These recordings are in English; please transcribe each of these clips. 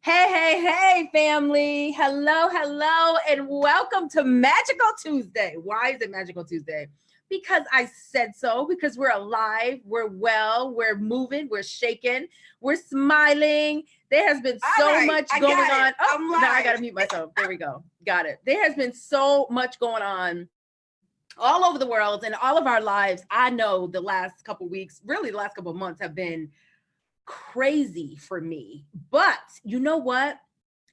Hey, family. Hello, and welcome to Magical Tuesday. Why is it Magical Tuesday? Because I said so, because we're alive, we're well, we're moving, we're shaking, we're smiling. There has been so much going on. Oh, now I got to mute myself. There we go. Got it. There has been so much going on all over the world and all of our lives. I know the last couple weeks, really the last couple months have been crazy for me. But you know what?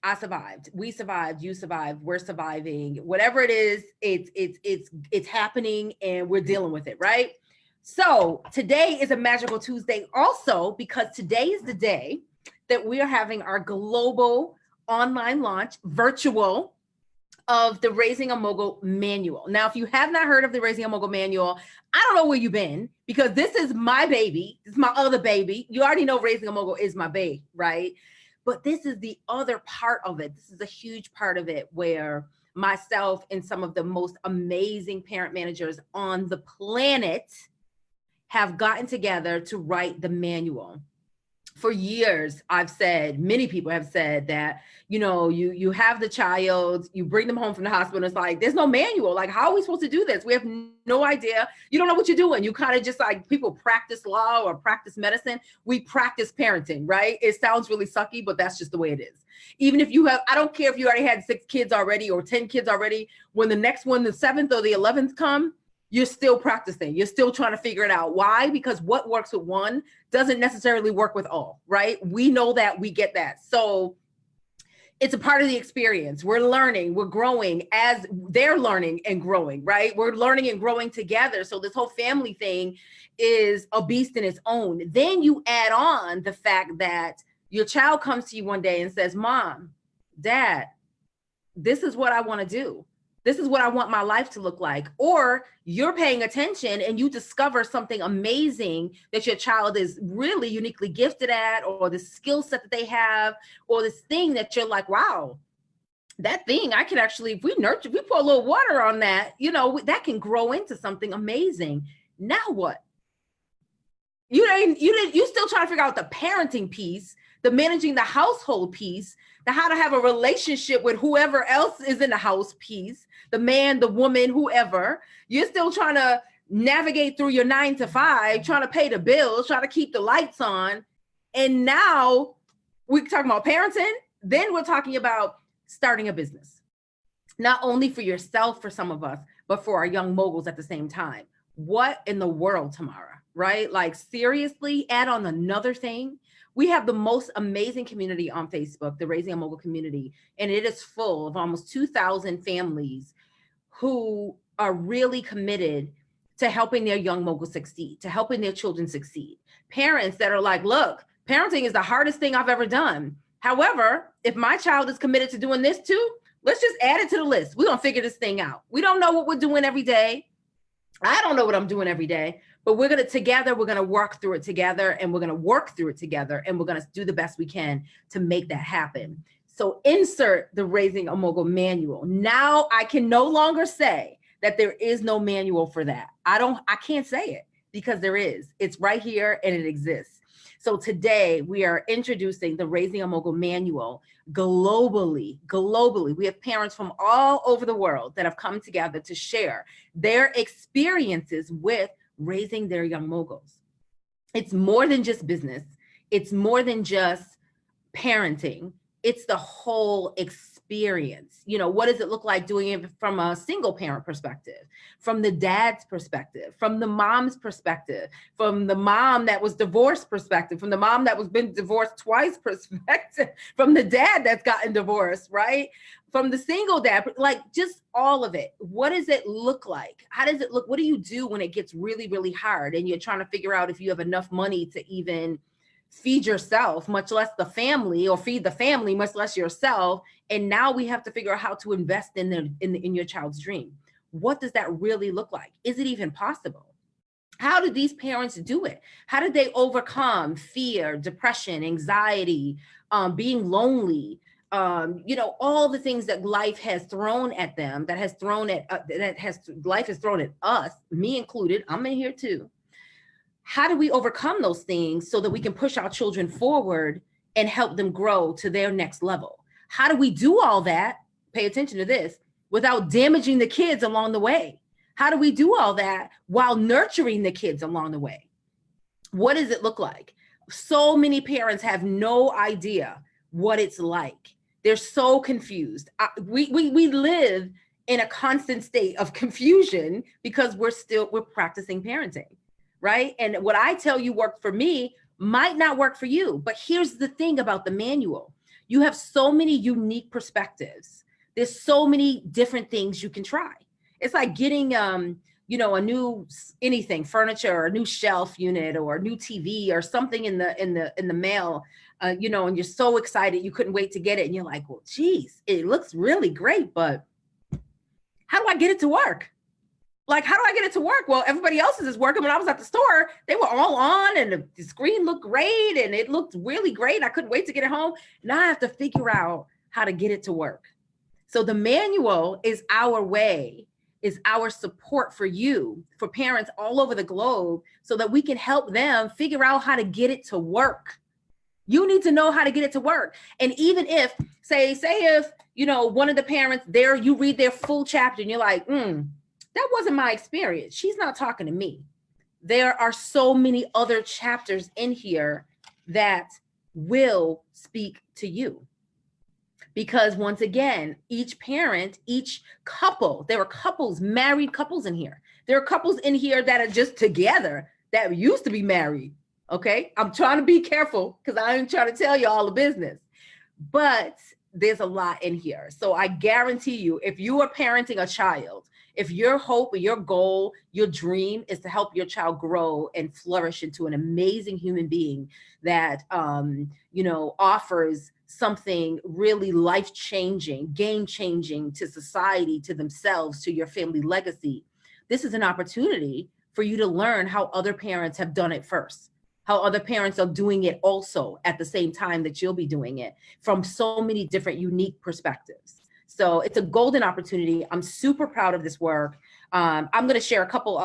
I survived. We survived. You survived. We're surviving. Whatever it is, it's happening, and we're dealing with it, right? So today is a magical Tuesday, also because today is the day that we are having our global online launch, virtual, of the Raising a Mogul Manual. Now, if you have not heard of the Raising a Mogul Manual, I don't know where you've been, because this is my baby. This is my other baby. You already know Raising a Mogul is my babe, right? But this is the other part of it. This is a huge part of it, where myself and some of the most amazing parent managers on the planet have gotten together to write the manual. For years, I've said, many people have said that, you have the child, you bring them home from the hospital, it's like, there's no manual. Like, how are we supposed to do this? We have no idea. You don't know what you're doing. You kind of just, like, people practice law or practice medicine. We practice parenting, right? It sounds really sucky, but that's just the way it is. Even if you have, I don't care if you already had 6 kids already or 10 kids already, when the next one, the 7th or the 11th come, you're still practicing. You're still trying to figure it out. Why? Because what works with one doesn't necessarily work with all, right? We know that, we get that. So it's a part of the experience. We're learning, we're growing as they're learning and growing, right? We're learning and growing together. So this whole family thing is a beast in its own. Then you add on the fact that your child comes to you one day and says, Mom, Dad, this is what I want to do. This is what I want my life to look like. Or you're paying attention and you discover something amazing that your child is really uniquely gifted at, or the skill set that they have, or this thing that you're like, wow, that thing I can actually, if we nurture, if we put a little water on that, that can grow into something amazing. Now what? You still trying to figure out the parenting piece, the managing the household piece, the how to have a relationship with whoever else is in the house piece, the man, the woman, whoever. You're still trying to navigate through your 9 to 5, trying to pay the bills, trying to keep the lights on. And now we're talking about parenting. Then we're talking about starting a business, not only for yourself, for some of us, but for our young moguls at the same time. What in the world, Tamara, right? Like, seriously, add on another thing. We have the most amazing community on Facebook, the Raising a Mogul community, and it is full of almost 2,000 families who are really committed to helping their young moguls succeed, to helping their children succeed. Parents that are like, look, parenting is the hardest thing I've ever done. However, if my child is committed to doing this too, let's just add it to the list. We're going to figure this thing out. We don't know what we're doing every day. I don't know what I'm doing every day, but we're going to work through it together, and we're going to work through it together, and we're going to do the best we can to make that happen. So insert the Raising a Mogul Manual. Now I can no longer say that there is no manual for that. I can't say it, because there is. It's right here and it exists. So today we are introducing the Raising a Mogul Manual globally. We have parents from all over the world that have come together to share their experiences with raising their young moguls. It's more than just business. It's more than just parenting. It's the whole experience. What does it look like doing it from a single parent perspective, from the dad's perspective, from the mom's perspective, from the mom that was divorced perspective, from the mom that was been divorced twice perspective, from the dad that's gotten divorced, right? From the single dad, like, just all of it. What does it look like? How does it look? What do you do when it gets really, really hard and you're trying to figure out if you have enough money to even feed yourself, much less the family, or feed the family, much less yourself? And now we have to figure out how to invest in your child's dream. What does that really look like? Is it even possible? How did these parents do it? How did they overcome fear, depression, anxiety, being lonely, all the things that life has thrown at them, life has thrown at us, me included, I'm in here too. How do we overcome those things so that we can push our children forward and help them grow to their next level. How do we do all that? Pay attention to this, without damaging the kids along the way. How do we do all that while nurturing the kids along the way? What does it look like? So many parents have no idea what it's like. They're so confused. We live in a constant state of confusion because we're practicing parenting, right? And what I tell you worked for me might not work for you. But here's the thing about the manual. You have so many unique perspectives. There's so many different things you can try. It's like getting, a new anything, furniture, or a new shelf unit, or a new TV, or something in the mail, and you're so excited you couldn't wait to get it, and you're like, well, geez, it looks really great, but how do I get it to work? Like, how do I get it to work? Well, everybody else's is working. When I was at the store, they were all on, and the screen looked great, and it looked really great. I couldn't wait to get it home. Now I have to figure out how to get it to work. So the manual is our way, is our support for you, for parents all over the globe, so that we can help them figure out how to get it to work. You need to know how to get it to work. And even if, say if, one of the parents there, you read their full chapter and you're like, that wasn't my experience. She's not talking to me. There are so many other chapters in here that will speak to you. Because once again, each parent, each couple, there are couples, married couples in here. There are couples in here that are just together that used to be married. Okay. I'm trying to be careful because I ain't trying to tell you all the business, but there's a lot in here. So I guarantee you, if you are parenting a child, if your hope or your goal, your dream is to help your child grow and flourish into an amazing human being that, offers something really life-changing, game-changing to society, to themselves, to your family legacy, this is an opportunity for you to learn how other parents have done it first, how other parents are doing it also at the same time that you'll be doing it, from so many different unique perspectives. So it's a golden opportunity. I'm super proud of this work. I'm going to share a couple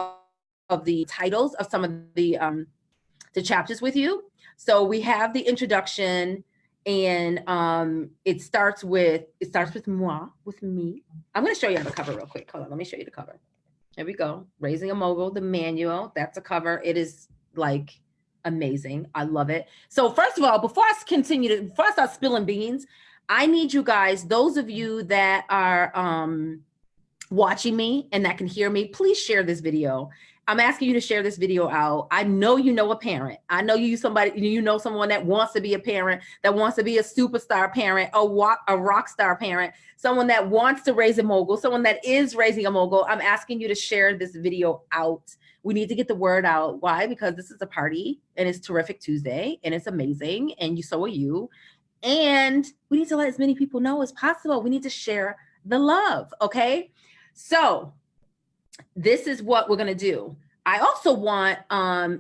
of the titles of some of the chapters with you. So we have the introduction, and it starts with moi, with me. I'm going to show you the cover real quick. Hold on, let me show you the cover. There we go. Raising a Mogul, the manual. That's a cover. It is like amazing. I love it. So first of all, before I start spilling beans, I need you guys, those of you that are watching me and that can hear me, please share this video. I'm asking you to share this video out. I know you know a parent. I know someone that wants to be a parent, that wants to be a superstar parent, a rock star parent, someone that wants to raise a mogul, someone that is raising a mogul. I'm asking you to share this video out. We need to get the word out. Why? Because this is a party, and it's Terrific Tuesday, and it's amazing, and so are you. And we need to let as many people know as possible. We need to share the love, okay? So this is what we're gonna do. I also want,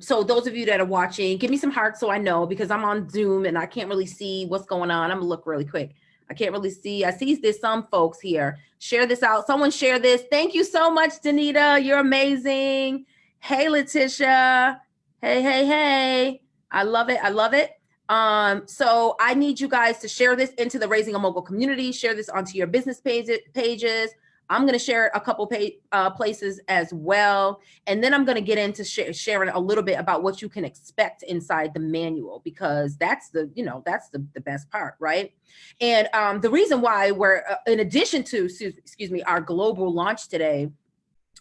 so those of you that are watching, give me some hearts so I know, because I'm on Zoom and I can't really see what's going on. I'm gonna look really quick. I can't really see. I see there's some folks here. Share this out. Someone share this. Thank you so much, Danita. You're amazing. Hey, Letitia. Hey. I love it. I love it. So I need you guys to share this into the Raising a Mogul community, share this onto your business pages. I'm going to share a couple places as well. And then I'm going to get into sharing a little bit about what you can expect inside the manual, because that's the best part, right? And the reason why we're, in addition to, our global launch today,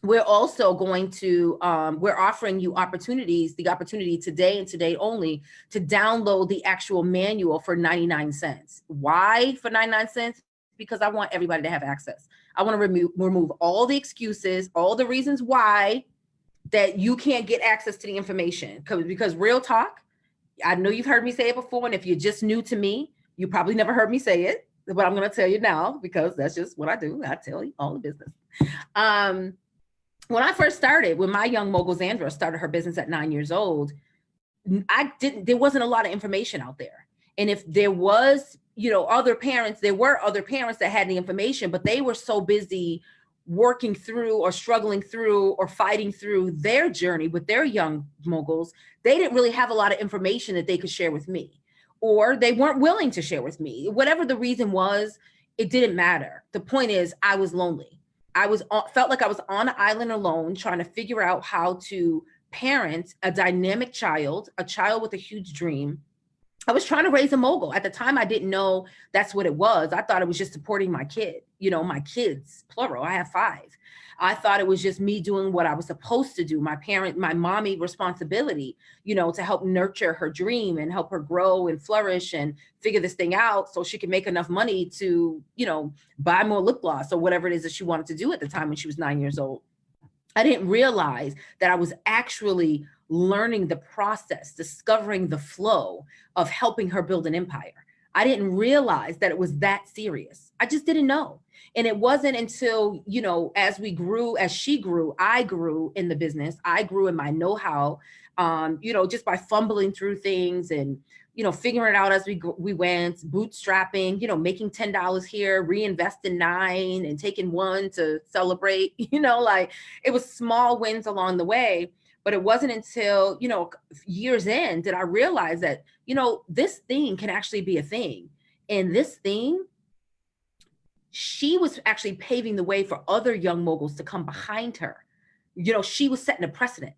we're also going to, we're offering you the opportunity today and today only to download the actual manual for 99 cents. Why for 99 cents? Because I want everybody to have access. I want to remove all the excuses, all the reasons why that you can't get access to the information. Because real talk, I know you've heard me say it before, and if you're just new to me, you probably never heard me say it, but I'm going to tell you now, because that's just what I do. I tell you all the business. When I first started, when my young mogul Zandra started her business at 9 years old, there wasn't a lot of information out there. And if there was, there were other parents that had the information, but they were so busy working through or struggling through or fighting through their journey with their young moguls, they didn't really have a lot of information that they could share with me. or they weren't willing to share with me. Whatever the reason was, it didn't matter. The point is, I was lonely. Felt like I was on an island alone, trying to figure out how to parent a dynamic child, a child with a huge dream. I was trying to raise a mogul. At the time, I didn't know that's what it was. I thought it was just supporting my kid, my kids, plural. I have 5. I thought it was just me doing what I was supposed to do, my mommy responsibility, to help nurture her dream and help her grow and flourish and figure this thing out so she could make enough money to, buy more lip gloss or whatever it is that she wanted to do at the time when she was 9 years old. I didn't realize that I was actually learning the process, discovering the flow of helping her build an empire. I didn't realize that it was that serious. I just didn't know. And it wasn't until, as she grew, I grew in the business. I grew in my know-how, just by fumbling through things and, figuring it out as we went, bootstrapping, making $10 here, reinvesting 9 and taking 1 to celebrate, it was small wins along the way. But it wasn't until, years in did I realize that, this thing can actually be a thing. And this thing, she was actually paving the way for other young moguls to come behind her. She was setting a precedent.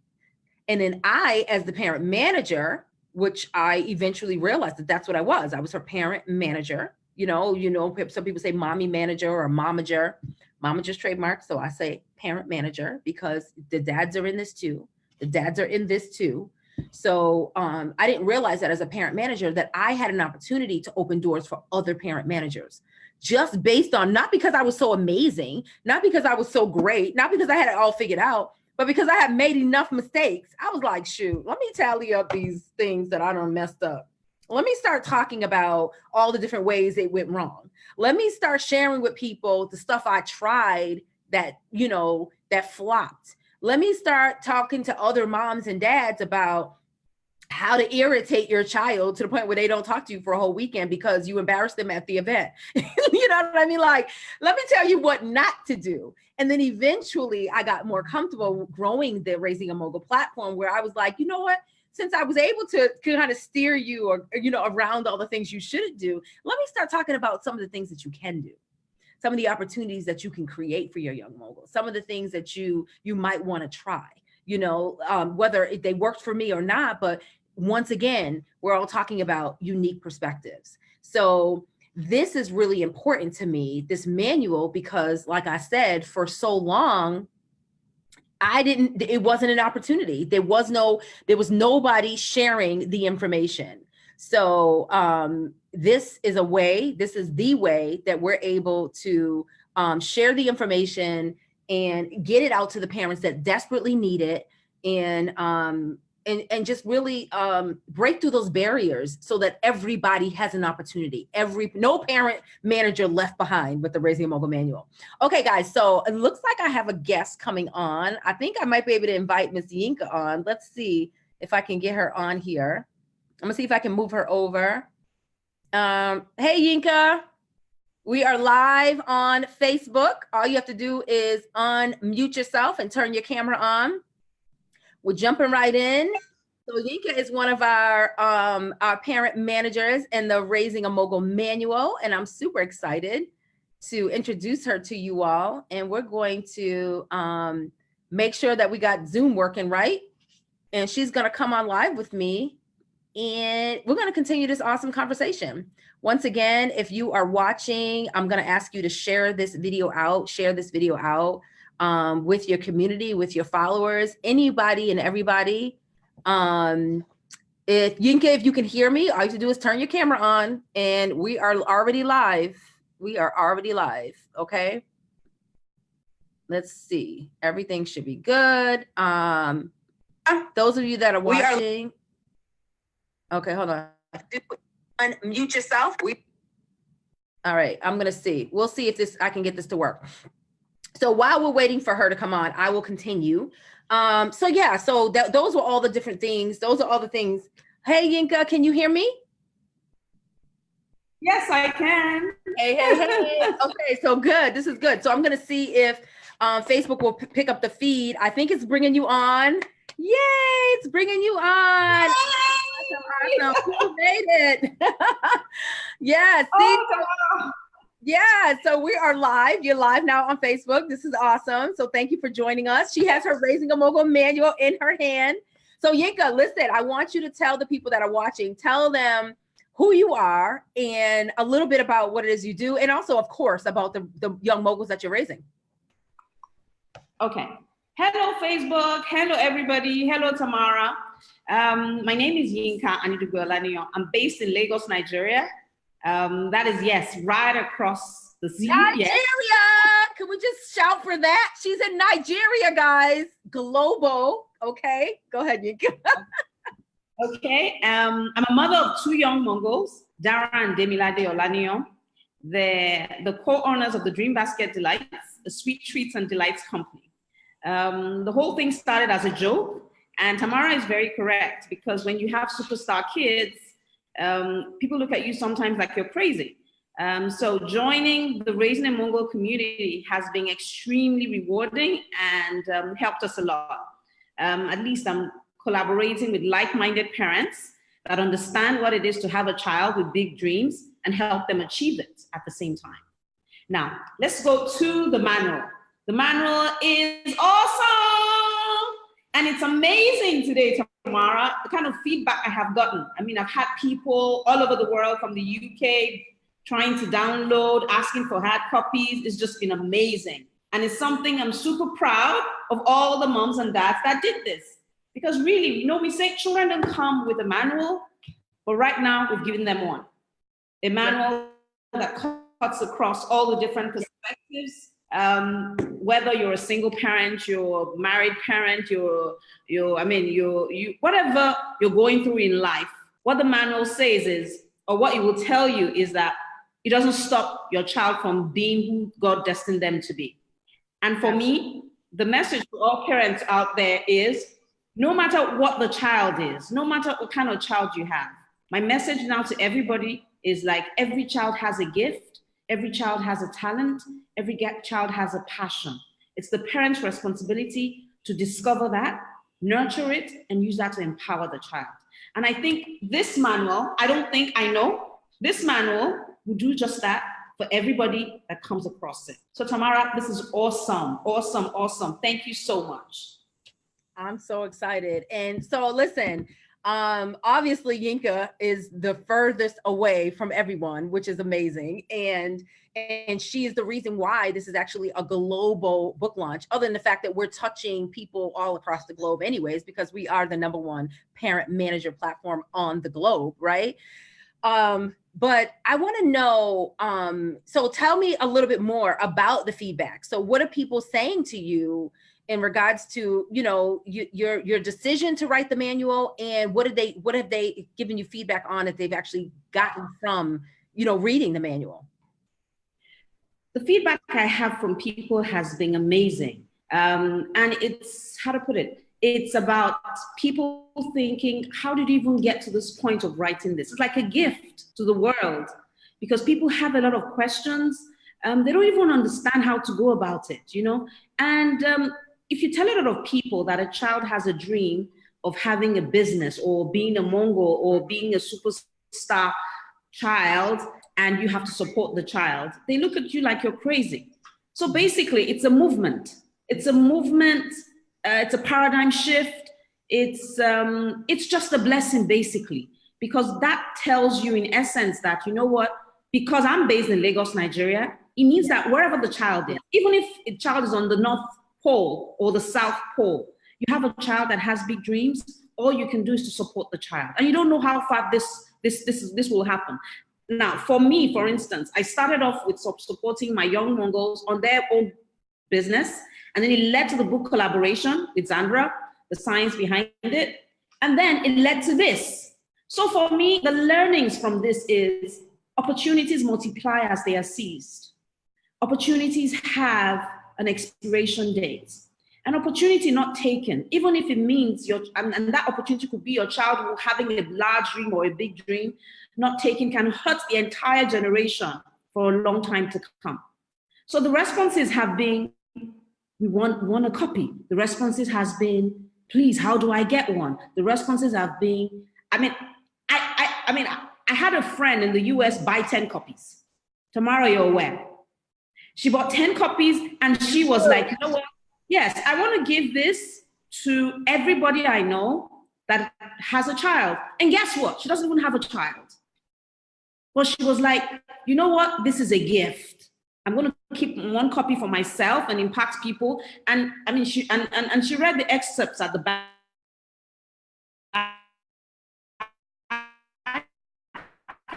And then I, as the parent manager, which I eventually realized that that's what I was her parent manager. Some people say mommy manager or momager. Momager's trademark. So I say parent manager because the dads are in this too. The dads are in this too. So I didn't realize that as a parent manager that I had an opportunity to open doors for other parent managers, just based on, not because I was so amazing, not because I was so great, not because I had it all figured out, but because I had made enough mistakes. I was like, shoot, let me tally up these things that I done messed up. Let me start talking about all the different ways it went wrong. Let me start sharing with people the stuff I tried that, that flopped. Let me start talking to other moms and dads about how to irritate your child to the point where they don't talk to you for a whole weekend because you embarrassed them at the event. You know what I mean? Like, let me tell you what not to do. And then eventually I got more comfortable growing the Raising a Mogul platform where I was like, you know what? Since I was able to kind of steer you or, around all the things you shouldn't do, let me start talking about some of the things that you can do. Some of the opportunities that you can create for your young mogul, some of the things that you might want to try, whether they worked for me or not. But once again, we're all talking about unique perspectives. So this is really important to me, this manual, because like I said, for so long, it wasn't an opportunity. There was nobody sharing the information. So this is the way that we're able to share the information and get it out to the parents that desperately need it, and just really break through those barriers so that everybody has an opportunity. No parent manager left behind with the Raising a Mogul Manual. Okay, guys, so it looks like I have a guest coming on. I think I might be able to invite Miss Yinka on. Let's see if I can get her on here. I'm gonna see if I can move her over. Hey, Yinka, we are live on Facebook. All you have to do is unmute yourself and turn your camera on. We're jumping right in. So Yinka is one of our parent managers in the Raising a Mogul Manual, and I'm super excited to introduce her to you all. And we're going to make sure that we got Zoom working right. And she's gonna come on live with me, and we're gonna continue this awesome conversation. Once again, if you are watching, I'm gonna ask you to share this video out, with your community, with your followers, anybody and everybody. If you can hear me, all you have to do is turn your camera on, and we are already live. Okay. Let's see. Everything should be good. Those of you that are watching. Okay, hold on. Unmute yourself. All right, I'm gonna see. We'll see if I can get this to work. So while we're waiting for her to come on, I will continue. Those were all the different things. Those are all the things. Hey, Yinka, can you hear me? Yes, I can. Hey. Okay, so good. This is good. So I'm going to see if Facebook will pick up the feed. I think it's bringing you on. Yay, it's bringing you on. Awesome. You made it. Yeah. See. Oh, Yeah, so we are live. You're live now on Facebook. This is awesome. So thank you for joining us. She has her Raising a Mogul manual in her hand. So Yinka, listen, I want you to tell the people that are watching, tell them who you are and a little bit about what it is you do. And also, of course, about the young moguls that you're raising. okay. Hello, Facebook. Hello, everybody. Hello, Tamara. My name is Yinka Anidugo-Olaniyan. I'm based in Lagos, Nigeria. That is, yes, right across the sea. Nigeria! Yes. Can we just shout for that? She's in Nigeria, guys. Global. Okay, go ahead, Yinka. Okay. I'm a mother of two young Mongols, Dara and Demilade Olaniyan. The co-owners of the Dream Basket Delights, a sweet treats and delights company. The whole thing started as a joke, and Tamara is very correct, because when you have superstar kids, people look at you sometimes like you're crazy. So joining the Raising a Mongol community has been extremely rewarding and helped us a lot. At least I'm collaborating with like-minded parents that understand what it is to have a child with big dreams and help them achieve it at the same time. Now, let's go to the manual. The manual is awesome! And it's amazing today, Tamara, the kind of feedback I have gotten. I mean, I've had people all over the world from the UK trying to download, asking for hard copies. It's just been amazing. And it's something I'm super proud of all the moms and dads that did this. Because really, you know, we say children don't come with a manual, but right now we've given them one. A manual that cuts across all the different perspectives. Whether you're a single parent, you're a married parent, whatever you're going through in life, what the manual says is, or what it will tell you is that it doesn't stop your child from being who God destined them to be. And for me, the message to all parents out there is, no matter what the child is, no matter what kind of child you have, my message now to everybody is like, every child has a gift, every child has a talent, every child has a passion. It's the parent's responsibility to discover that, nurture it, and use that to empower the child. And I think this manual, this manual will do just that for everybody that comes across it. So Tamara, this is awesome, awesome, awesome. Thank you so much. I'm so excited. And so listen, obviously Yinka is the furthest away from everyone, which is amazing. And she is the reason why this is actually a global book launch, other than the fact that we're touching people all across the globe anyways, because we are the #1 parent manager platform on the globe, right? But I want to know, so tell me a little bit more about the feedback. So what are people saying to you in regards to, you know, your decision to write the manual, and what have they given you feedback on that they've actually gotten from, you know, reading the manual? The feedback I have from people has been amazing. And it's, how to put it, it's about people thinking, how did you even get to this point of writing this? It's like a gift to the world, because people have a lot of questions. They don't even understand how to go about it, you know? And if you tell a lot of people that a child has a dream of having a business or being a Mongol or being a superstar child, and you have to support the child, they look at you like you're crazy. So basically, it's a movement. It's a movement. It's a paradigm shift. It's just a blessing, basically, because that tells you, in essence, that, you know what, because I'm based in Lagos, Nigeria, it means that wherever the child is, even if a child is on the North Pole or the South Pole, you have a child that has big dreams, all you can do is to support the child. And you don't know how far this will happen. Now, for me, for instance, I started off with supporting my young Mongols on their own business, and then it led to the book collaboration with Zandra, the science behind it, and then it led to this. So for me, the learnings from this is opportunities multiply as they are seized. Opportunities have an expiration date. An opportunity not taken, even if it means and that opportunity could be your child having a large dream or a big dream, not taken, can hurt the entire generation for a long time to come. So the responses have been, we want a copy. The responses has been, please, how do I get one? The responses have been, I mean, I had a friend in the US buy 10 copies. Tamara, you're aware. She bought 10 copies and she was like, you know what? Yes, I want to give this to everybody I know that has a child. And guess what? She doesn't even have a child. But she was like, you know what? This is a gift. I'm going to keep one copy for myself and impact people. And I mean, she read the excerpts at the back.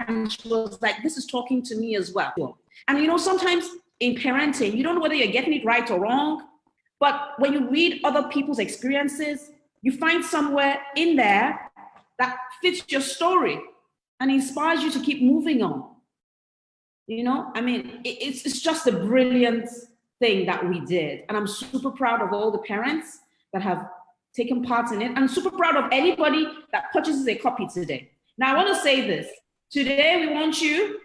And she was like, this is talking to me as well. And you know, sometimes in parenting, you don't know whether you're getting it right or wrong. But when you read other people's experiences, you find somewhere in there that fits your story and inspires you to keep moving on. You know, I mean, it's just a brilliant thing that we did. And I'm super proud of all the parents that have taken part in it. I'm super proud of anybody that purchases a copy today. Now, I want to say this. Today, we want you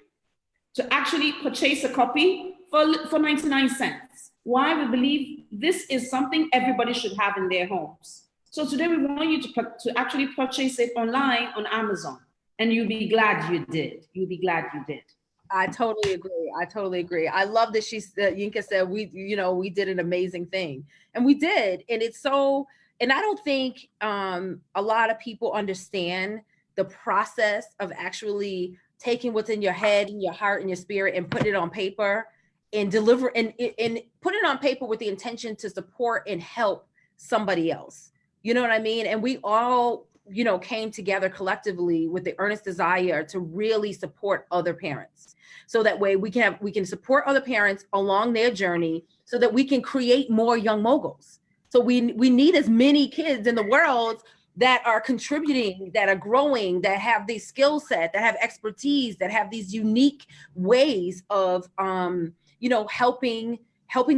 to actually purchase a copy for 99 cents. Why? We believe this is something everybody should have in their homes. So today, we want you to actually purchase it online on Amazon. And you'll be glad you did. You'll be glad you did. I totally agree. I totally agree. I love that Yinka said we did an amazing thing, and we did. And it's so, and I don't think a lot of people understand the process of actually taking what's in your head and your heart and your spirit and put it on paper and deliver and put it on paper with the intention to support and help somebody else. You know what I mean? And we all, came together collectively with the earnest desire to really support other parents. So that way we can support other parents along their journey so that we can create more young moguls. So we need as many kids in the world that are contributing, that are growing, that have these skill set, that have expertise, that have these unique ways of, helping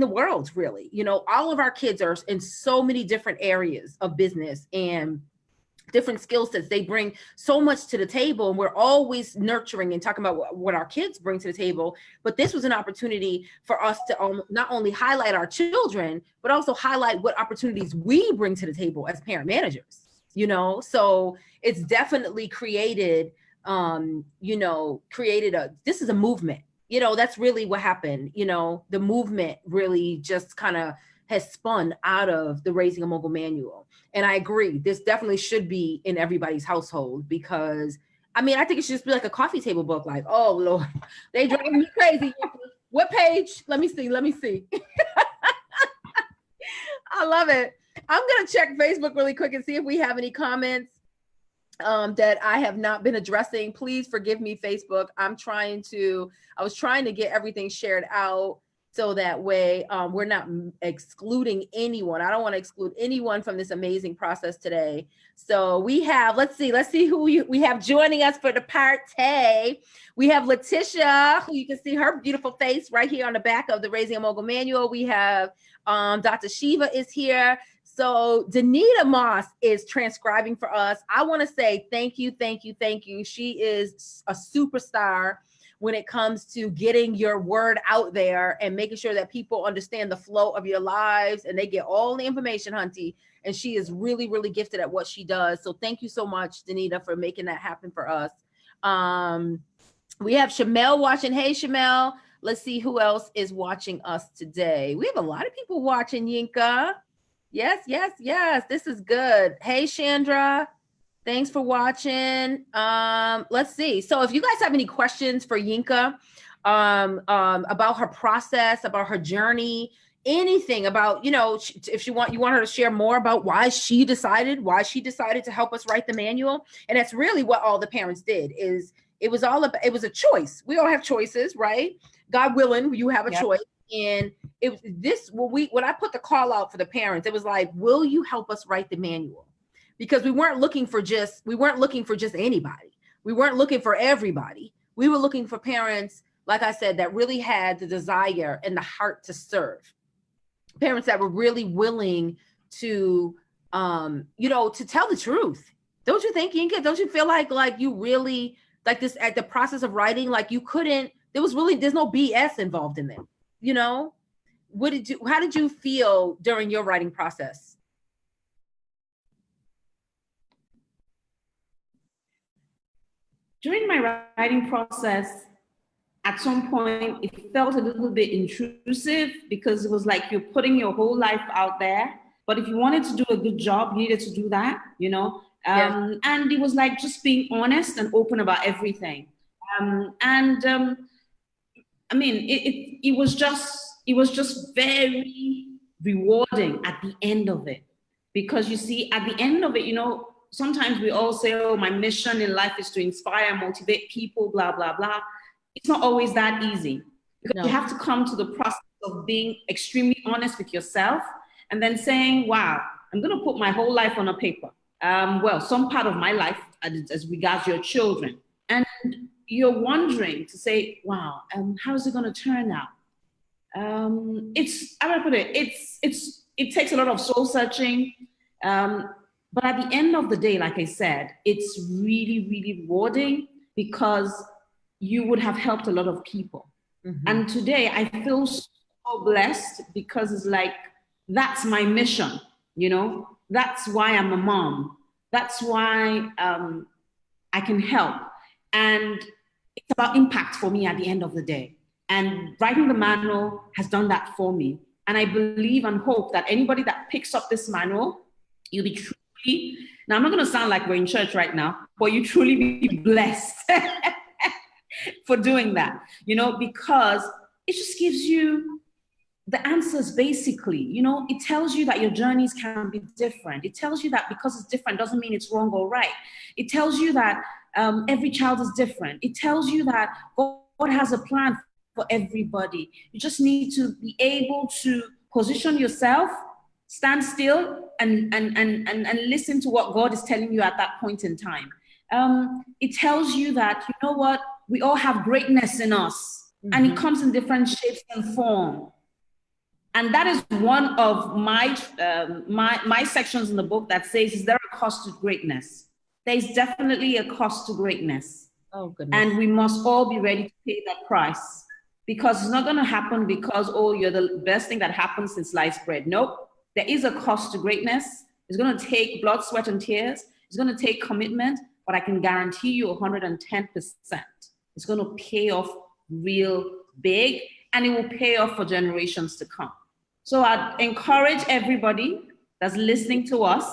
the world, really. All of our kids are in so many different areas of business and different skill sets. They bring so much to the table, and we're always nurturing and talking about what our kids bring to the table. But this was an opportunity for us to not only highlight our children, but also highlight what opportunities we bring to the table as parent managers. So it's definitely created this is a movement. That's really what happened. The movement really just kind of has spun out of the Raising a Mogul Manual. And I agree, this definitely should be in everybody's household, because I think it should just be like a coffee table book. Like, oh Lord, they drive me crazy. What page? Let me see. I love it. I'm going to check Facebook really quick and see if we have any comments that I have not been addressing. Please forgive me, Facebook. I was trying to get everything shared out so that way we're not excluding anyone. I don't want to exclude anyone from this amazing process today. So we have, let's see who we have joining us for the party. We have Letitia, who you can see her beautiful face right here on the back of the Raising a Mogul Manual. We have Dr. Shiva is here. So Danita Moss is transcribing for us. I want to say thank you. She is a superstar when it comes to getting your word out there and making sure that people understand the flow of your lives and they get all the information, Hunty. And she is really, really gifted at what she does. So thank you so much, Danita, for making that happen for us. We have Shamel watching. Hey, Shamel. Let's see who else is watching us today. We have a lot of people watching, Yinka. Yes. This is good. Hey, Chandra. Thanks for watching. Let's see. So if you guys have any questions for Yinka about her process, about her journey, anything about, if you want her to share more about why she decided to help us write the manual. And that's really what all the parents did. It was a choice. We all have choices, right? God willing, you have a choice. And when I put the call out for the parents, it was like, will you help us write the manual? Because we weren't looking for just anybody. We weren't looking for everybody. We were looking for parents, like I said, that really had the desire and the heart to serve. Parents that were really willing to, to tell the truth. Don't you think, Yinka? Don't you feel like you really, like this at the process of writing, like you couldn't, there's no BS involved in them. How did you feel during your writing process? during my writing process, at some point, it felt a little bit intrusive because it was like you're putting your whole life out there. But if you wanted to do a good job, you needed to do that, you know? Yes. And it was like just being honest and open about everything. I mean, it was just very rewarding at the end of it. Because you see, at the end of it, you know, sometimes we all say, oh, my mission in life is to inspire, motivate people, blah, blah, blah. It's not always that easy because No. you have to come to the process of being extremely honest with yourself and then saying, wow, I'm going to put my whole life on a paper. Well, some part of my life as regards your children. And you're wondering to say, wow, how is it going to turn out? I'm gonna put it, it takes a lot of soul searching. But at the end of the day, like I said, it's really, really rewarding because you would have helped a lot of people. Mm-hmm. And today I feel so blessed because it's like, that's my mission, you know? That's why I'm a mom. That's why I can help. And it's about impact for me at the end of the day. And writing the manual has done that for me. And I believe and hope that anybody that picks up this manual, you'll be truly, now I'm not going to sound like we're in church right now, but you truly be blessed for doing that, you know, because it just gives you the answers basically. You know, it tells you that your journeys can be different. It tells you that because it's different doesn't mean it's wrong or right. It tells you that every child is different. It tells you that God has a plan for everybody. You just need to be able to position yourself, stand still, and listen to what God is telling you at that point in time. It tells you that, you know what, we all have greatness in us, and it comes in different shapes and form. And that is one of my sections in the book that says, is there a cost to greatness? There's definitely a cost to greatness. Oh, goodness. And we must all be ready to pay that price. Because it's not going to happen because, oh, you're the best thing that happened since sliced bread. Nope. There is a cost to greatness. It's going to take blood, sweat, and tears. It's going to take commitment, but I can guarantee you 110%. It's going to pay off real big, and it will pay off for generations to come. So I'd encourage everybody that's listening to us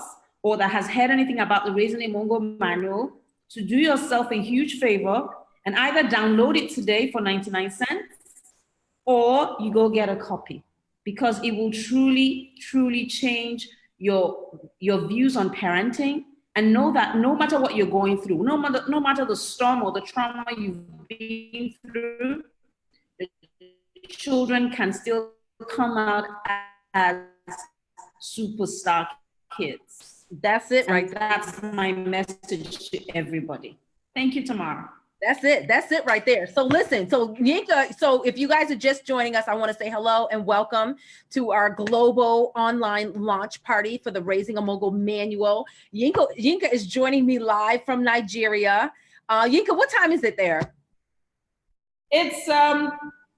or that has heard anything about the Raising a Mogul Manual to do yourself a huge favor and either download it today for 99 cents or you go get a copy, because it will truly, truly change your views on parenting. And know that no matter what you're going through, no matter the storm or the trauma you've been through, the children can still come out as superstar kids. That's it, right? That's my message to everybody. Thank you, Tamara. That's it. That's it right there. So listen, so Yinka, so if you guys are just joining us, I want to say hello and welcome to our global online launch party for the Raising a Mogul Manual. Yinka is joining me live from Nigeria. Yinka, what time is it there? It's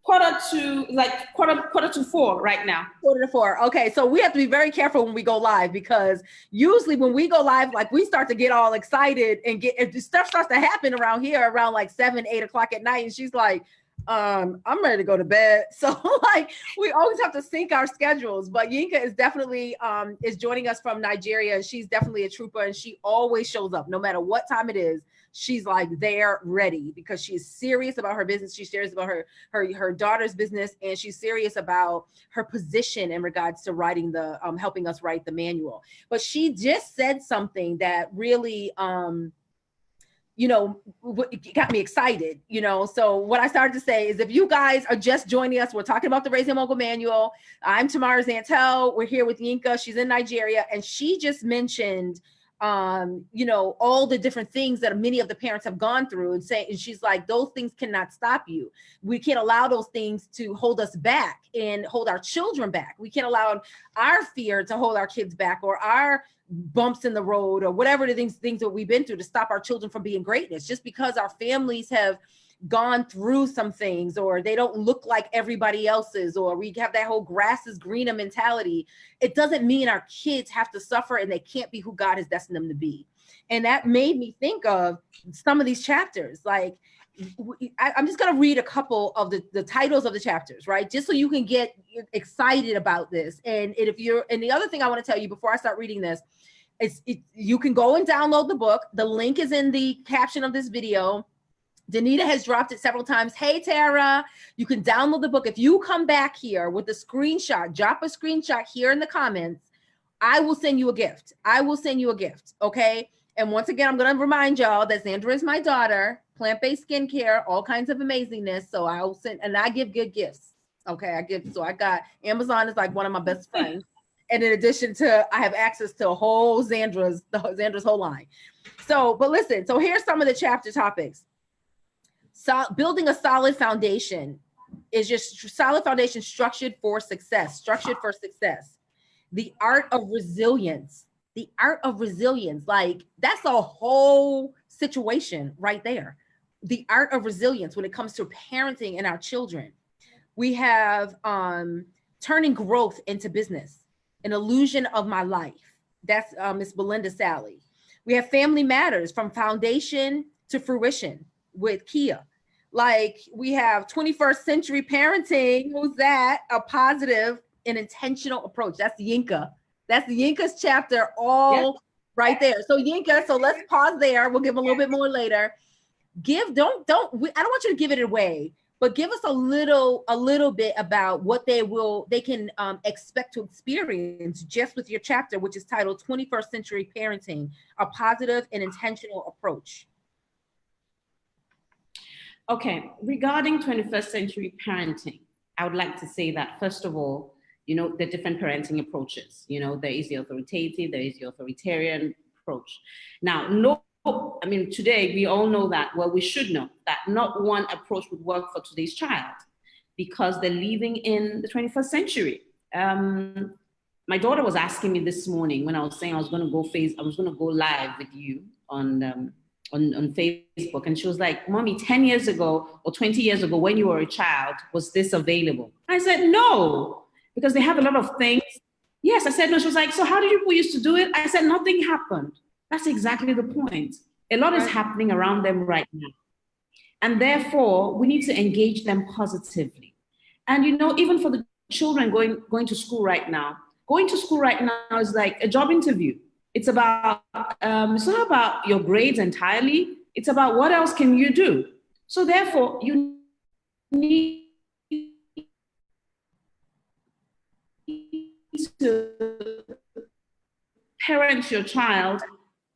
quarter to 4 right now. 4:45. Okay, so we have to be very careful when we go live, because usually when we go live, like, we start to get all excited and stuff starts to happen around here around like 7, 8 o'clock at night, and she's like, I'm ready to go to bed. So like, we always have to sync our schedules. But Yinka is definitely is joining us from Nigeria. She's definitely a trooper, and she always shows up no matter what time it is. She's like there ready, because she's serious about her business. She's serious about her daughter's business, and she's serious about her position in regards to writing the helping us write the manual. But she just said something that really you know, got me excited, you know. So what I started to say is, if you guys are just joining us, we're talking about the Raising a Mogul Manual. I'm Tamara Zantel. We're here with Yinka. She's in Nigeria, and she just mentioned you know, all the different things that many of the parents have gone through, and she's like, those things cannot stop you. We can't allow those things to hold us back and hold our children back. We can't allow our fear to hold our kids back, or our bumps in the road, or whatever the things that we've been through, to stop our children from being greatness. Just because our families have gone through some things, or they don't look like everybody else's, or we have that whole grass is greener mentality, it doesn't mean our kids have to suffer and they can't be who God has destined them to be. And that made me think of some of these chapters. Like, I'm just going to read a couple of the titles of the chapters, right? Just so you can get excited about this. And the other thing I want to tell you before I start reading this, you can go and download the book. The link is in the caption of this video. Danita has dropped it several times. Hey, Tara, you can download the book. If you come back here with a screenshot, drop a screenshot here in the comments, I will send you a gift. I will send you a gift, okay? And once again, I'm going to remind y'all that Sandra is my daughter, plant-based skincare, all kinds of amazingness. So I'll send, and I give good gifts, okay? I got, Amazon is like one of my best friends. And in addition to, I have access to a whole Xandra's whole line. So, but listen, so here's some of the chapter topics. So building a solid foundation is just solid foundation structured for success. The art of resilience. Like, that's a whole situation right there. The art of resilience when it comes to parenting and our children. We have turning growth into business, an illusion of my life. That's Miss Belinda Sally. We have family matters, from foundation to fruition, with Kia. Like, we have 21st century parenting. Who's that? A positive and intentional approach. That's Yinka. That's Yinka's chapter right there. So Yinka, so let's pause there. We'll give a little bit more later. I don't want you to give it away, but give us a little bit about what they can expect to experience just with your chapter, which is titled 21st Century Parenting, a positive and intentional approach. Okay, regarding 21st century parenting, I would like to say that, first of all, there are different parenting approaches. There is the authoritative, there is the authoritarian approach. Now, today we all know that, well, we should know that not one approach would work for today's child, because they're living in the 21st century. My daughter was asking me this morning when I was saying I was going to go live with you on Facebook, and she was like, Mommy, 10 years ago or 20 years ago when you were a child, was this available? I said, no, because they have a lot of things. Yes, I said, no. She was like, so how did people used to do it? I said, nothing happened. That's exactly the point. A lot is happening around them right now. And therefore, we need to engage them positively. And, even for the children going to school right now is like a job interview. It's about, it's not about your grades entirely. It's about what else can you do. So therefore, you need to parent your child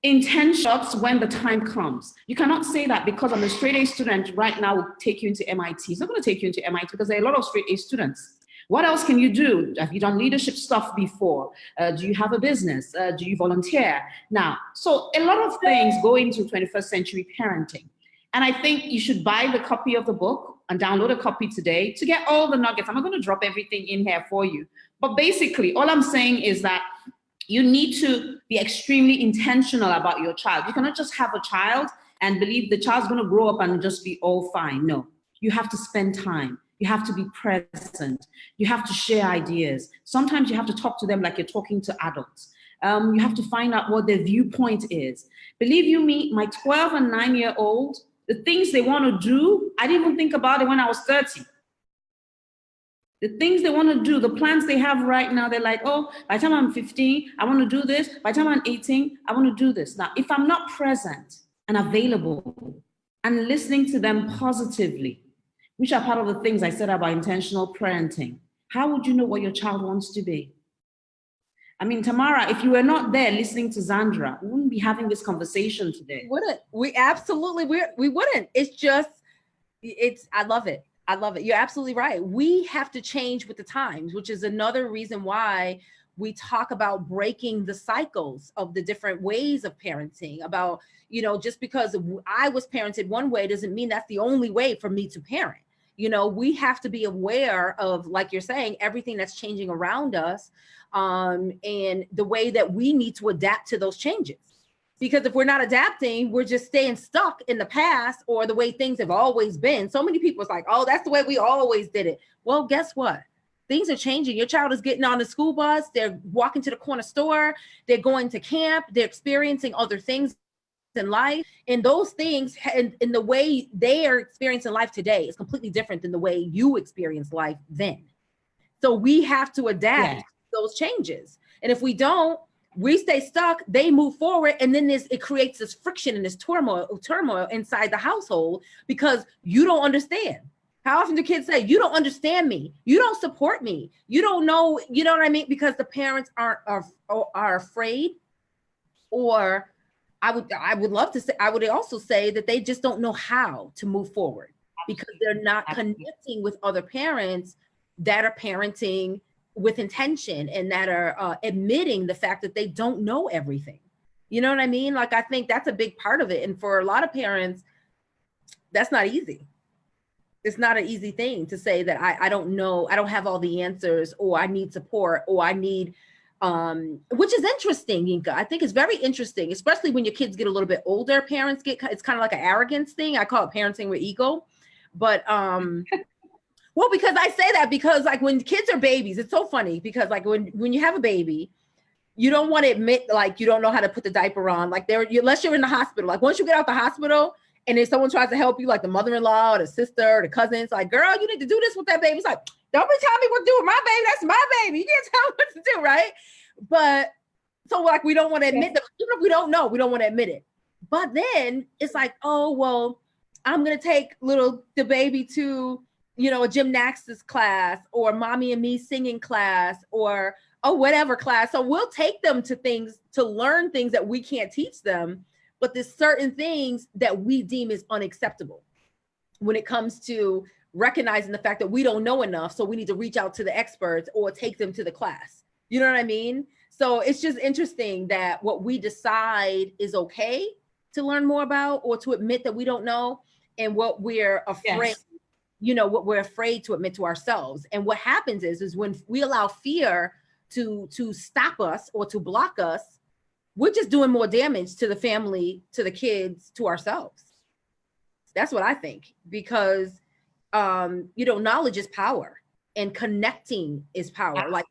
in 10 shots when the time comes. You cannot say that because I'm a straight A student right now will take you into MIT. It's not going to take you into MIT because there are a lot of straight A students. What else can you do? Have you done leadership stuff before? Do you have a business? Do you volunteer? Now, so a lot of things go into 21st century parenting. And I think you should buy the copy of the book and download a copy today to get all the nuggets. I'm not going to drop everything in here for you. But basically, all I'm saying is that you need to be extremely intentional about your child. You cannot just have a child and believe the child's going to grow up and just be all fine. No, you have to spend time. You have to be present. You have to share ideas. Sometimes you have to talk to them like you're talking to adults. You have to find out what their viewpoint is. Believe you me, my 12 and 9-year-old, the things they want to do, I didn't even think about it when I was 30. The things they want to do, the plans they have right now, they're like, oh, by the time I'm 15, I want to do this. By the time I'm 18, I want to do this. Now, if I'm not present and available and listening to them positively, which are part of the things I said about intentional parenting, how would you know what your child wants to be? I mean, Tamara, if you were not there listening to Zandra, we wouldn't be having this conversation today. Wouldn't. We absolutely, we wouldn't. I love it. I love it. You're absolutely right. We have to change with the times, which is another reason why we talk about breaking the cycles of the different ways of parenting. About, just because I was parented one way doesn't mean that's the only way for me to parent. We have to be aware of, like you're saying, everything that's changing around us, and the way that we need to adapt to those changes. Because if we're not adapting, we're just staying stuck in the past or the way things have always been. So many people are like, oh, that's the way we always did it. Well, guess what? Things are changing. Your child is getting on the school bus. They're walking to the corner store. They're going to camp. They're experiencing other things in life. And those things and the way they are experiencing life today is completely different than the way you experienced life then. So we have to adapt to those changes. And if we don't, we stay stuck, they move forward, and then it creates this friction and this turmoil inside the household because you don't understand. How often do kids say, you don't understand me, you don't support me, you don't know, you know what I mean? Because the parents are afraid, or I would love to say, I would also say that they just don't know how to move forward because they're not connecting with other parents that are parenting with intention and that are admitting the fact that they don't know everything. You know what I mean? Like, I think that's a big part of it. And for a lot of parents, that's not easy. It's not an easy thing to say that I don't know, I don't have all the answers, or I need support, or I need, which is interesting, Yinka. I think it's very interesting, especially when your kids get a little bit older. Parents it's kind of like an arrogance thing. I call it parenting with ego. But well, because I say that because like when kids are babies, it's so funny because like when you have a baby, you don't want to admit like you don't know how to put the diaper on. Like unless you're in the hospital. Like once you get out the hospital and if someone tries to help you, like the mother-in-law or the sister or the cousin, it's like, girl, you need to do this with that baby. It's like, don't be telling me what to do with my baby. That's my baby. You can't tell me what to do, right? But so like we don't want to admit that, even if we don't know, we don't want to admit it. But then it's like, oh, well, I'm gonna take the baby to, you know, a gymnastics class or mommy and me singing class or whatever class. So we'll take them to things to learn things that we can't teach them, but there's certain things that we deem as unacceptable when it comes to recognizing the fact that we don't know enough. So we need to reach out to the experts or take them to the class. You know what I mean? So it's just interesting that what we decide is okay to learn more about or to admit that we don't know, and what we're afraid, you know, what we're afraid to admit to ourselves. And what happens is when we allow fear to stop us or to block us, we're just doing more damage to the family, to the kids, to ourselves. That's what I think, because you know, knowledge is power and connecting is power. Like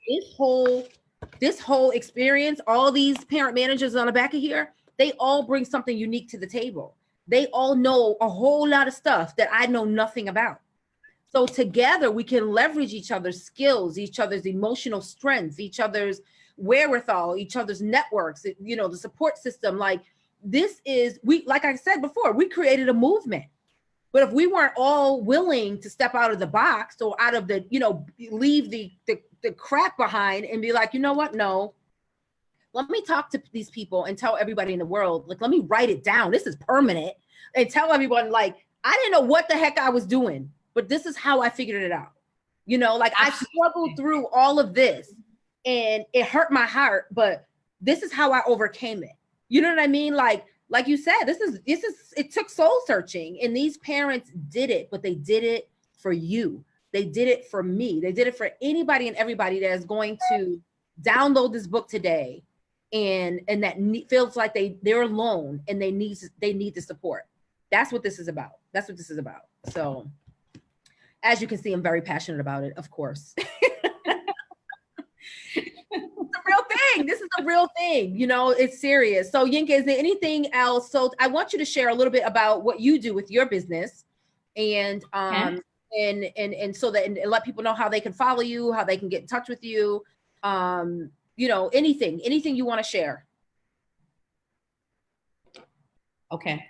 this whole experience, all these parent managers on the back of here, they all bring something unique to the table. They all know a whole lot of stuff that I know nothing about. So together we can leverage each other's skills, each other's emotional strengths, each other's wherewithal, each other's networks, you know, the support system. Like like I said before, we created a movement. But if we weren't all willing to step out of the box or out of the, you know, leave the crap behind and be like, you know what? No, let me talk to these people and tell everybody in the world, like, let me write it down. This is permanent. And tell everyone, like, I didn't know what the heck I was doing, but this is how I figured it out. You know, like I struggled through all of this and it hurt my heart, but this is how I overcame it. You know what I mean? Like you said, it took soul searching, and these parents did it, but they did it for you. They did it for me. They did it for anybody and everybody that is going to download this book today and that feels like they're alone and they need the support. That's what this is about. That's what this is about. So as you can see, I'm very passionate about it, of course. It's a real thing. This is a real thing. You know, it's serious. So Yinka, is there anything else? So I want you to share a little bit about what you do with your business and and so that and let people know how they can follow you, how they can get in touch with you. You know, anything you want to share. Okay.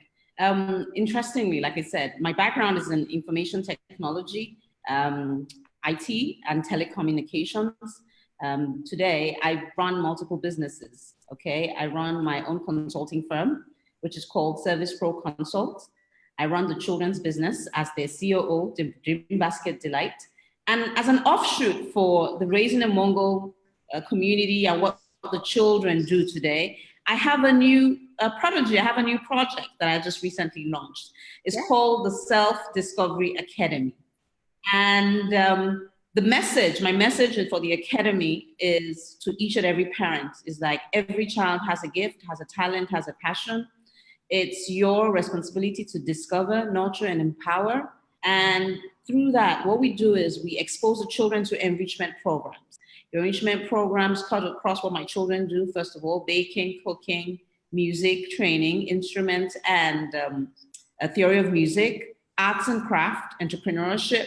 Interestingly, like I said, my background is in information technology, IT and telecommunications. Today, I run multiple businesses, okay? I run my own consulting firm, which is called Service Pro Consult. I run the children's business as their COO, the Dream Basket Delight. And as an offshoot for the Raising a Mongol community and what the children do today, I have a new prodigy. I have a new project that I just recently launched. It's called the Self-Discovery Academy. And my message for the Academy is to each and every parent is like every child has a gift, has a talent, has a passion. It's your responsibility to discover, nurture, and empower. And through that, what we do is we expose the children to enrichment programs. The enrichment programs cut across what my children do, first of all, baking, cooking, music, training, instruments, and a theory of music, arts and craft, entrepreneurship,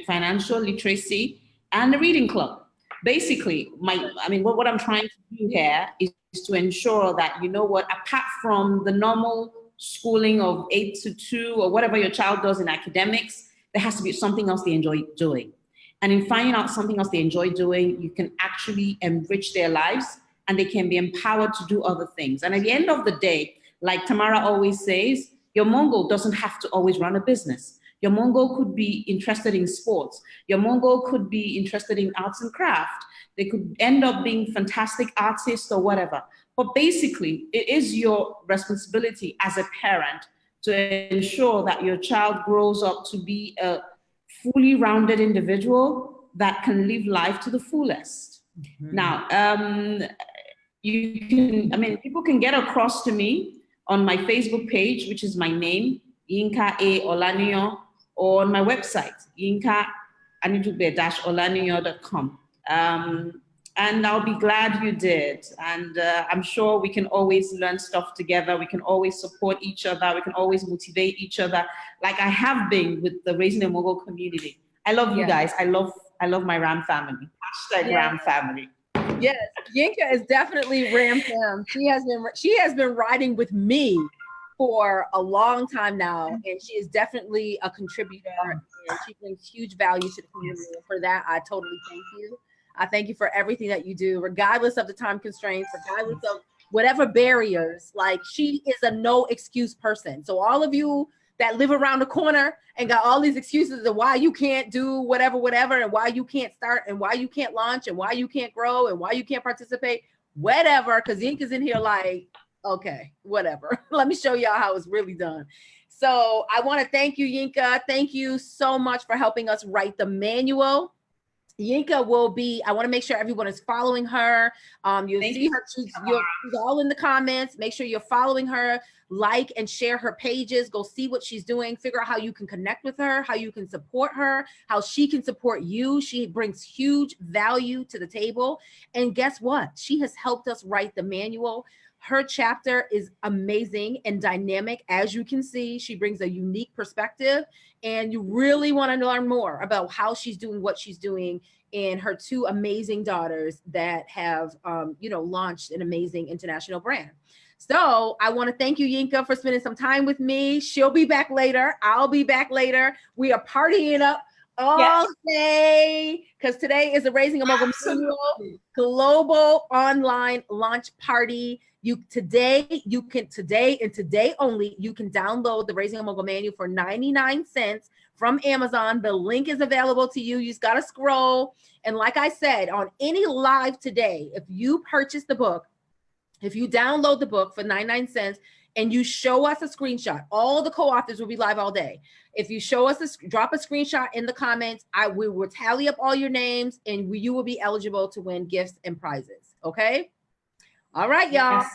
financial literacy, and the reading club. Basically, what I'm trying to do here is to ensure that, you know what, apart from the normal schooling of 8 to 2 or whatever your child does in academics, there has to be something else they enjoy doing. And in finding out something else they enjoy doing, you can actually enrich their lives and they can be empowered to do other things. And at the end of the day, like Tamara always says, your Mongol doesn't have to always run a business. Your Mongol could be interested in sports. Your Mongol could be interested in arts and craft. They could end up being fantastic artists or whatever. But basically, it is your responsibility as a parent to ensure that your child grows up to be a fully rounded individual that can live life to the fullest. Mm-hmm. Now, people can get across to me on my Facebook page, which is my name, Yinka A. Olaniyan, or on my website, yinka-olaniyan.com. And I'll be glad you did. And I'm sure we can always learn stuff together. We can always support each other. We can always motivate each other, like I have been with the Raising a Mogul community. I love you guys. I love my Ram family. Hashtag Ram family. Yes, Yinka is definitely Ram fam. She has been riding with me for a long time now, and she is definitely a contributor, and she brings huge value to the community. And for that, I totally thank you. I thank you for everything that you do, regardless of the time constraints, regardless of whatever barriers. Like, she is a no excuse person. So all of you that live around the corner and got all these excuses of why you can't do whatever, and why you can't start, and why you can't launch, and why you can't grow, and why you can't participate, whatever, because Yinka's in here like, okay, whatever. Let me show y'all how it's really done. So I want to thank you, Yinka. Thank you so much for helping us write the manual. Yinka will be, I want to make sure everyone is following her. You'll see her, she's all in the comments. Make sure you're following her, like and share her pages. Go see what she's doing. Figure out how you can connect with her, how you can support her, how she can support you. She brings huge value to the table. And guess what? She has helped us write the manual. Her chapter is amazing and dynamic. As you can see, she brings a unique perspective, and you really want to learn more about how she's doing what she's doing, and her two amazing daughters that have, launched an amazing international brand. So I want to thank you, Yinka, for spending some time with me. She'll be back later. I'll be back later. We are partying up all day, because today is the Raising a Mogul Manual global online launch party. Today only, you can download the Raising a Mogul Manual for 99 cents from Amazon. The link is available to you. You just got to scroll. And like I said, on any live today, if you purchase the book, if you download the book for 99 cents and you show us a screenshot, all the co-authors will be live all day. If you show us drop a screenshot in the comments, we will tally up all your names, and you will be eligible to win gifts and prizes. Okay. All right, y'all. Yes.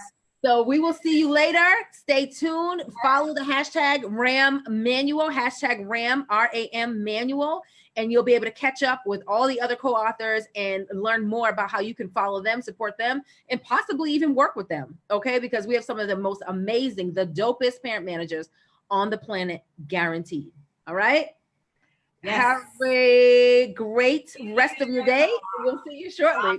So we will see you later. Stay tuned. Follow the hashtag Ram Manual, hashtag Ram, RAM Manual, and you'll be able to catch up with all the other co-authors and learn more about how you can follow them, support them, and possibly even work with them. Okay, because we have some of the most amazing, the dopest parent managers on the planet, guaranteed. All right. Yes. Have a great rest of your day. We'll see you shortly.